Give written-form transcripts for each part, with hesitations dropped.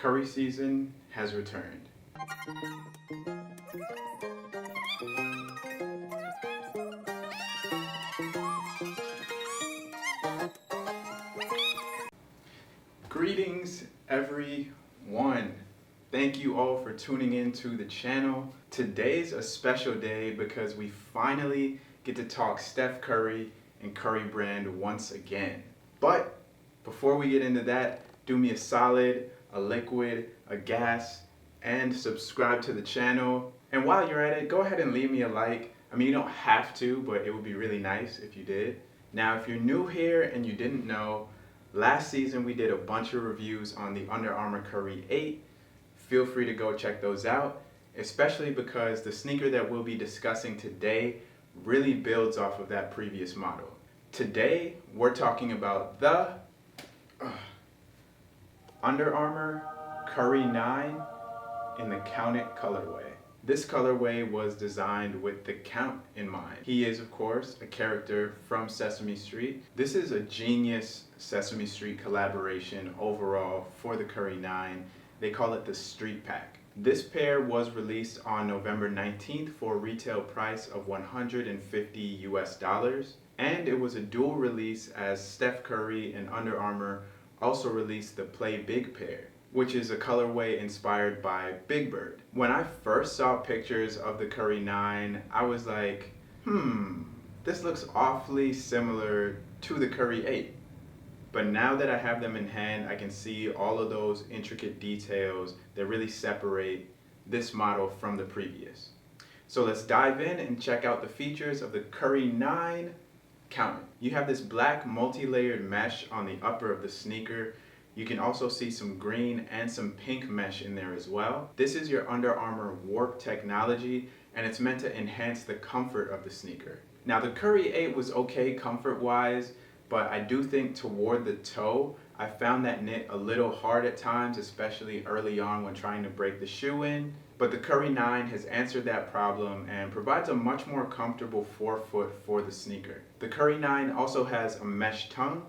Curry season has returned. Greetings everyone. Thank you all for tuning in to the channel. Today's a special day because we finally get to talk Steph Curry and Curry brand once again. But before we get into that, do me a solid, a liquid, a gas, and subscribe to the channel. And while you're at it, go ahead and leave me a like. I mean, you don't have to, but it would be really nice if you did. Now, if you're new here and you didn't know, last season we did a bunch of reviews on the Under Armour Curry 8. Feel free to go check those out, especially because the sneaker that we'll be discussing today really builds off of that previous model. Today, we're talking about the Under Armour Curry 9 in the Count It colorway. This colorway was designed with the Count in mind. He is, of course, a character from Sesame Street. This is a genius Sesame Street collaboration overall for the Curry 9. They call it the Street Pack. This pair was released on November 19th for a retail price of $150 US. And it was a dual release as Steph Curry and Under Armour also released the Play Big pair, which is a colorway inspired by Big Bird. When I first saw pictures of the Curry 9, I was like, this looks awfully similar to the Curry 8. But now that I have them in hand, I can see all of those intricate details that really separate this model from the previous. So let's dive in and check out the features of the Curry 9 Count It. You have this black multi-layered mesh on the upper of the sneaker. You can also see some green and some pink mesh in there as well. This is your Under Armour Warp technology, and it's meant to enhance the comfort of the sneaker. Now the Curry 8 was okay comfort-wise, but I do think toward the toe, I found that knit a little hard at times, especially early on when trying to break the shoe in. But the Curry 9 has answered that problem and provides a much more comfortable forefoot for the sneaker. The Curry 9 also has a mesh tongue,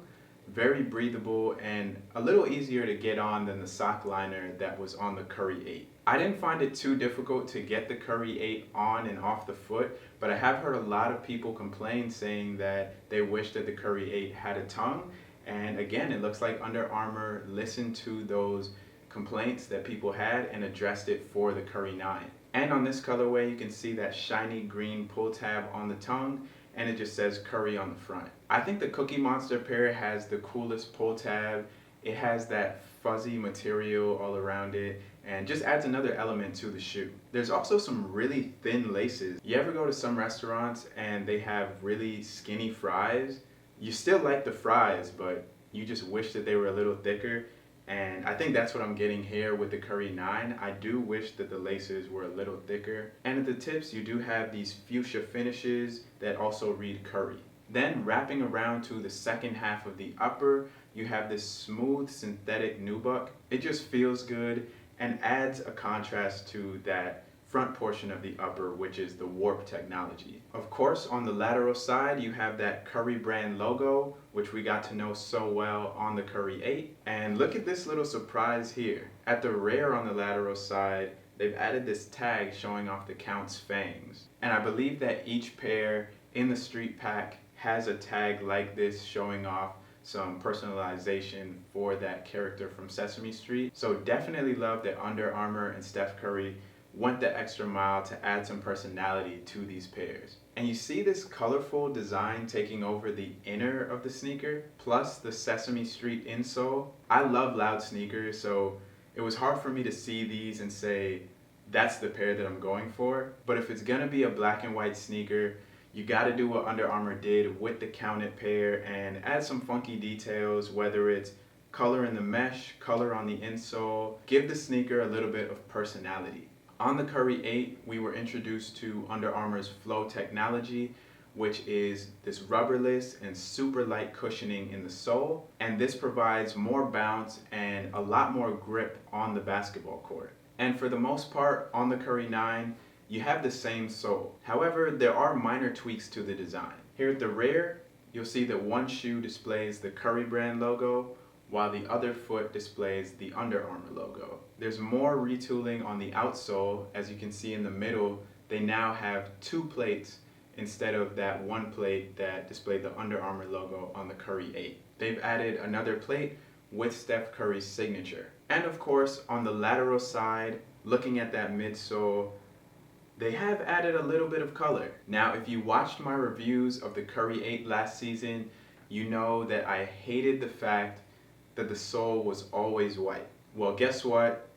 very breathable and a little easier to get on than the sock liner that was on the Curry 8. I didn't find it too difficult to get the Curry 8 on and off the foot, but I have heard a lot of people complain saying that they wish that the Curry 8 had a tongue. And again, it looks like Under Armour listened to those complaints that people had and addressed it for the Curry 9. And on this colorway, you can see that shiny green pull tab on the tongue, and it just says Curry on the front. I think the Cookie Monster pair has the coolest pull tab. It has that fuzzy material all around it and just adds another element to the shoe. There's also some really thin laces. You ever go to some restaurants and they have really skinny fries? You still like the fries, but you just wish that they were a little thicker. And I think that's what I'm getting here with the Curry 9. I do wish that the laces were a little thicker. And at the tips, you do have these fuchsia finishes that also read Curry. Then wrapping around to the second half of the upper, you have this smooth synthetic nubuck. It just feels good and adds a contrast to that front portion of the upper, which is the Warp technology. Of course, on the lateral side, you have that Curry brand logo, which we got to know so well on the Curry 8. And look at this little surprise here. At the rear on the lateral side, they've added this tag showing off the Count's fangs. And I believe that each pair in the Street Pack has a tag like this showing off some personalization for that character from Sesame Street. So definitely love that Under Armour and Steph Curry went the extra mile to add some personality to these pairs. And you see this colorful design taking over the inner of the sneaker, plus the Sesame Street insole. I love loud sneakers, so it was hard for me to see these and say, that's the pair that I'm going for. But if it's gonna be a black and white sneaker, you gotta do what Under Armour did with the Count It pair and add some funky details, whether it's color in the mesh, color on the insole. Give the sneaker a little bit of personality. On the Curry 8, we were introduced to Under Armour's Flow technology, which is this rubberless and super light cushioning in the sole. And this provides more bounce and a lot more grip on the basketball court. And for the most part, on the Curry 9, you have the same sole. However, there are minor tweaks to the design. Here at the rear, you'll see that one shoe displays the Curry brand logo, while the other foot displays the Under Armour logo. There's more retooling on the outsole. As you can see in the middle, they now have 2 plates instead of that 1 plate that displayed the Under Armour logo on the Curry 8. They've added another plate with Steph Curry's signature. And of course, on the lateral side, looking at that midsole, they have added a little bit of color. Now, if you watched my reviews of the Curry 8 last season, you know that I hated the fact that the sole was always white. Well, guess what?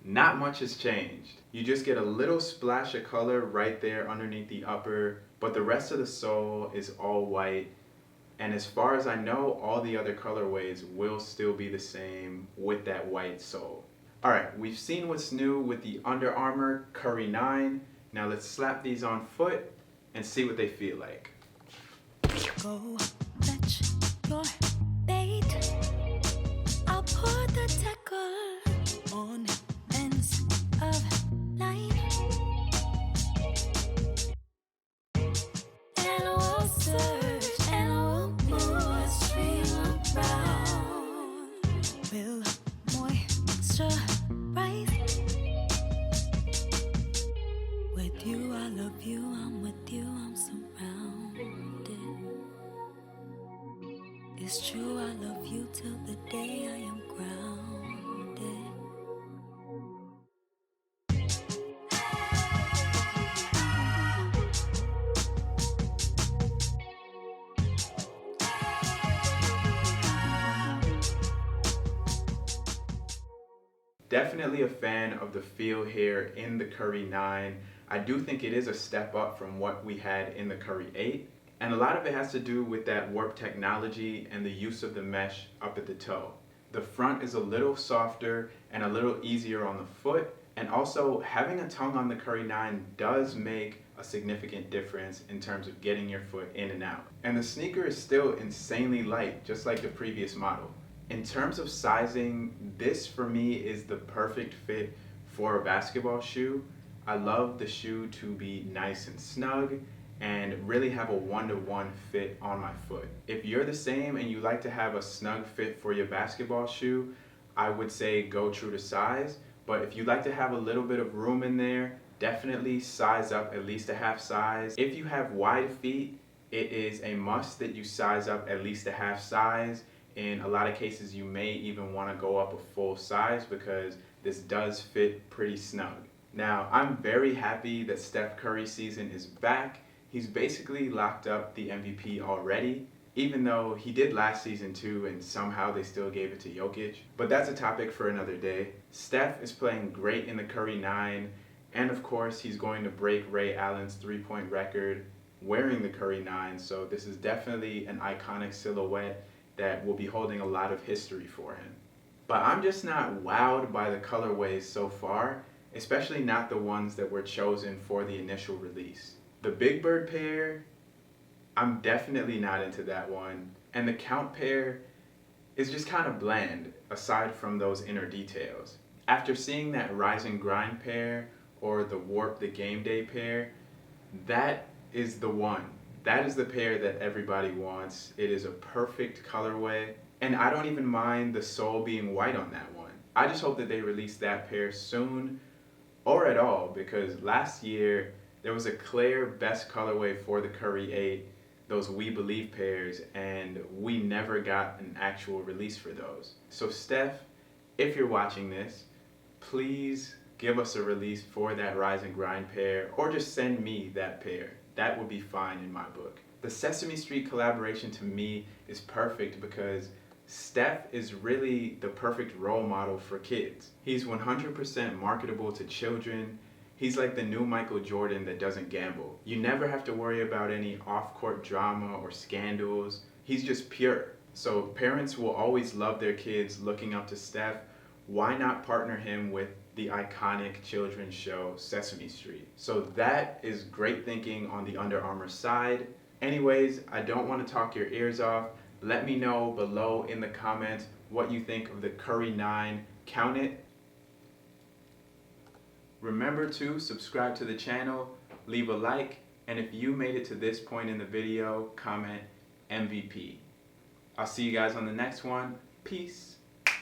Not much has changed. You just get a little splash of color right there underneath the upper, but the rest of the sole is all white. And as far as I know, all the other colorways will still be the same with that white sole. Alright, we've seen what's new with the Under Armour Curry 9. Now let's slap these on foot and see what they feel like. Go fetch your bait. I'll pour the tackle on ends of line. And we'll search and we'll move a stream around. We'll moisturize. With you, I love you, I'm with you, I'm surrounded. It's true, I love you till the day I am grounded. Definitely a fan of the feel here in the Curry 9. I do think it is a step up from what we had in the Curry 8. And a lot of it has to do with that warp technology and the use of the mesh up at the toe. The front is a little softer and a little easier on the foot. And also, having a tongue on the Curry 9 does make a significant difference in terms of getting your foot in and out. And the sneaker is still insanely light, just like the previous model. In terms of sizing, this for me is the perfect fit for a basketball shoe. I love the shoe to be nice and snug and really have a one-to-one fit on my foot. If you're the same and you like to have a snug fit for your basketball shoe, I would say go true to size. But if you like to have a little bit of room in there, definitely size up at least a half size. If you have wide feet, it is a must that you size up at least a half size. In a lot of cases, you may even want to go up a full size because this does fit pretty snug. Now, I'm very happy that Steph Curry's season is back. He's basically locked up the MVP already, even though he did last season too, and somehow they still gave it to Jokic. But that's a topic for another day. Steph is playing great in the Curry 9, and of course, he's going to break Ray Allen's three-point record wearing the Curry 9, so this is definitely an iconic silhouette that will be holding a lot of history for him. But I'm just not wowed by the colorways so far, especially not the ones that were chosen for the initial release. The Big Bird pair, I'm definitely not into that one. And the Count pair is just kind of bland, aside from those inner details. After seeing that Rise and Grind pair, or the Warp the Game Day pair, that is the one. That is the pair that everybody wants. It is a perfect colorway. And I don't even mind the sole being white on that one. I just hope that they release that pair soon or at all, because last year there was a clear best colorway for the Curry 8, those We Believe pairs, and we never got an actual release for those. So Steph, if you're watching this, please give us a release for that Rise and Grind pair, or just send me that pair. That would be fine in my book. The Sesame Street collaboration to me is perfect because Steph is really the perfect role model for kids. He's 100% marketable to children. He's like the new Michael Jordan that doesn't gamble. You never have to worry about any off-court drama or scandals. He's just pure. So parents will always love their kids looking up to Steph. Why not partner him with the iconic children's show Sesame Street? So that is great thinking on the Under Armour side. Anyways, I don't want to talk your ears off. Let me know below in the comments what you think of the Curry 9. Count it. Remember to subscribe to the channel, leave a like, and if you made it to this point in the video, comment MVP. I'll see you guys on the next one. Peace.